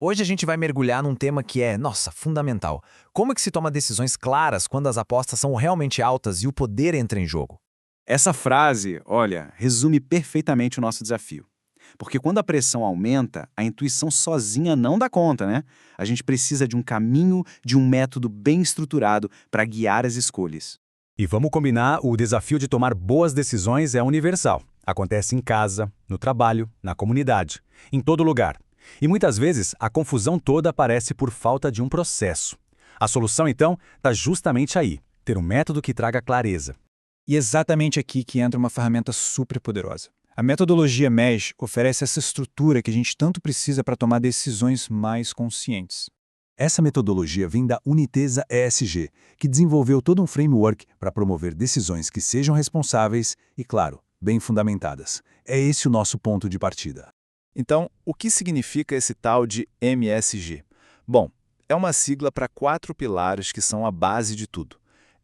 Hoje a gente vai mergulhar num tema que é, nossa, fundamental. Como é que se toma decisões claras quando as apostas são realmente altas e o poder entra em jogo? Essa frase, olha, resume perfeitamente o nosso desafio. Porque quando a pressão aumenta, a intuição sozinha não dá conta, né? A gente precisa de um caminho, de um método bem estruturado para guiar as escolhas. E vamos combinar, o desafio de tomar boas decisões é universal. Acontece em casa, no trabalho, na comunidade, em todo lugar. E muitas vezes a confusão toda aparece por falta de um processo. A solução, então, está justamente aí, ter um método que traga clareza. E exatamente aqui que entra uma ferramenta super poderosa. A metodologia MES oferece essa estrutura que a gente tanto precisa para tomar decisões mais conscientes. Essa metodologia vem da Unitesa ESG, que desenvolveu todo um framework para promover decisões que sejam responsáveis e, claro, bem fundamentadas. É esse o nosso ponto de partida. Então, o que significa esse tal de MSG? Bom, é uma sigla para 4 pilares que são a base de tudo.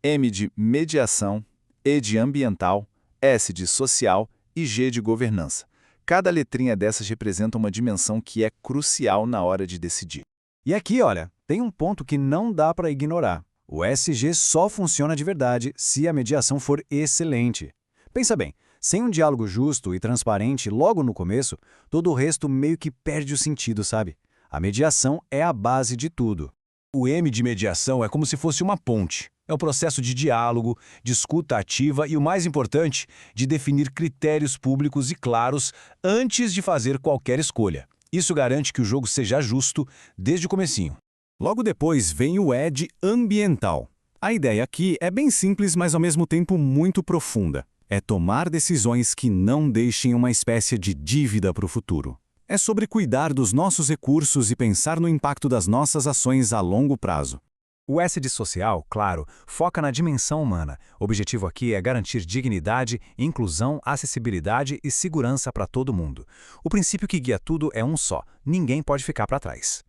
M de mediação, E de ambiental, S de social e G de governança. Cada letrinha dessas representa uma dimensão que é crucial na hora de decidir. E aqui, olha, tem um ponto que não dá para ignorar. O SG só funciona de verdade se a mediação for excelente. Pensa bem, sem um diálogo justo e transparente logo no começo, todo o resto meio que perde o sentido, sabe? A mediação é a base de tudo. O M de mediação é como se fosse uma ponte. É o processo de diálogo, de escuta ativa e, o mais importante, de definir critérios públicos e claros antes de fazer qualquer escolha. Isso garante que o jogo seja justo desde o comecinho. Logo depois vem o E de ambiental. A ideia aqui é bem simples, mas ao mesmo tempo muito profunda. É tomar decisões que não deixem uma espécie de dívida para o futuro. É sobre cuidar dos nossos recursos e pensar no impacto das nossas ações a longo prazo. O S de social, claro, foca na dimensão humana. O objetivo aqui é garantir dignidade, inclusão, acessibilidade e segurança para todo mundo. O princípio que guia tudo é um só: ninguém pode ficar para trás.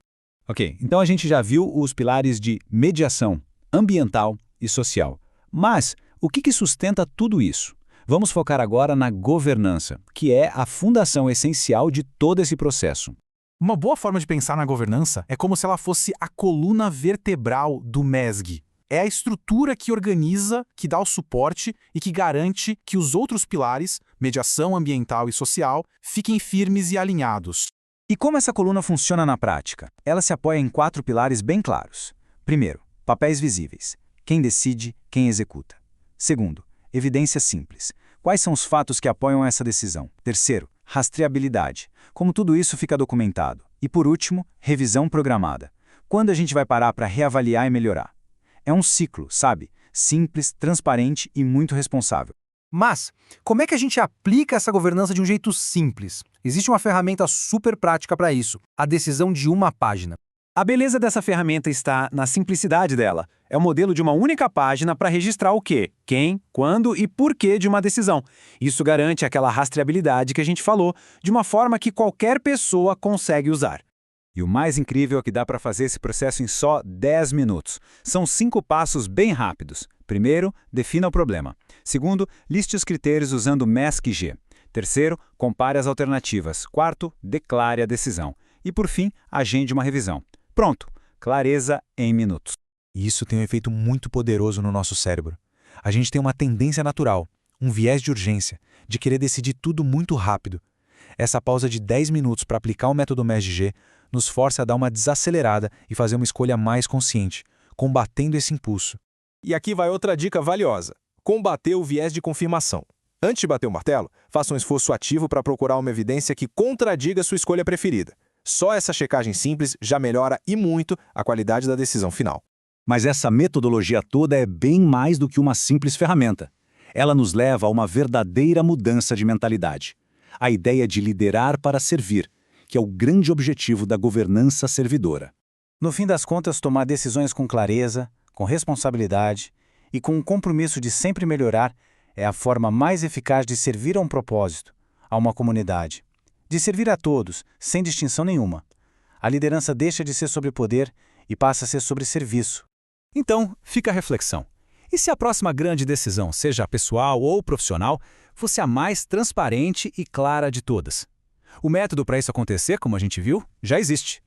Ok, então a gente já viu os pilares de mediação, ambiental e social. Mas o que sustenta tudo isso? Vamos focar agora na governança, que é a fundação essencial de todo esse processo. Uma boa forma de pensar na governança é como se ela fosse a coluna vertebral do MESG. É a estrutura que organiza, que dá o suporte e que garante que os outros pilares, mediação ambiental e social, fiquem firmes e alinhados. E como essa coluna funciona na prática? Ela se apoia em 4 pilares bem claros. Primeiro, papéis visíveis. Quem decide, quem executa. Segundo, evidência simples. Quais são os fatos que apoiam essa decisão? Terceiro, rastreabilidade. Como tudo isso fica documentado. E por último, revisão programada. Quando a gente vai parar para reavaliar e melhorar? É um ciclo, sabe? Simples, transparente e muito responsável. Mas, como é que a gente aplica essa governança de um jeito simples? Existe uma ferramenta super prática para isso, a decisão de uma página. A beleza dessa ferramenta está na simplicidade dela. É o modelo de uma única página para registrar o quê, quem, quando e porquê de uma decisão. Isso garante aquela rastreabilidade que a gente falou, de uma forma que qualquer pessoa consegue usar. E o mais incrível é que dá para fazer esse processo em só 10 minutos. São 5 passos bem rápidos. Primeiro, defina o problema. Segundo, liste os critérios usando o MESG. Terceiro, compare as alternativas. Quarto, declare a decisão. E por fim, agende uma revisão. Pronto, clareza em minutos. E isso tem um efeito muito poderoso no nosso cérebro. A gente tem uma tendência natural, um viés de urgência, de querer decidir tudo muito rápido. Essa pausa de 10 minutos para aplicar o método MESG nos força a dar uma desacelerada e fazer uma escolha mais consciente, combatendo esse impulso. E aqui vai outra dica valiosa: combater o viés de confirmação. Antes de bater o martelo, faça um esforço ativo para procurar uma evidência que contradiga sua escolha preferida. Só essa checagem simples já melhora e muito a qualidade da decisão final. Mas essa metodologia toda é bem mais do que uma simples ferramenta. Ela nos leva a uma verdadeira mudança de mentalidade. A ideia de liderar para servir, que é o grande objetivo da governança servidora. No fim das contas, tomar decisões com clareza, com responsabilidade e com o compromisso de sempre melhorar é a forma mais eficaz de servir a um propósito, a uma comunidade. De servir a todos, sem distinção nenhuma. A liderança deixa de ser sobre poder e passa a ser sobre serviço. Então, fica a reflexão. E se a próxima grande decisão, seja pessoal ou profissional, fosse a mais transparente e clara de todas? O método para isso acontecer, como a gente viu, já existe.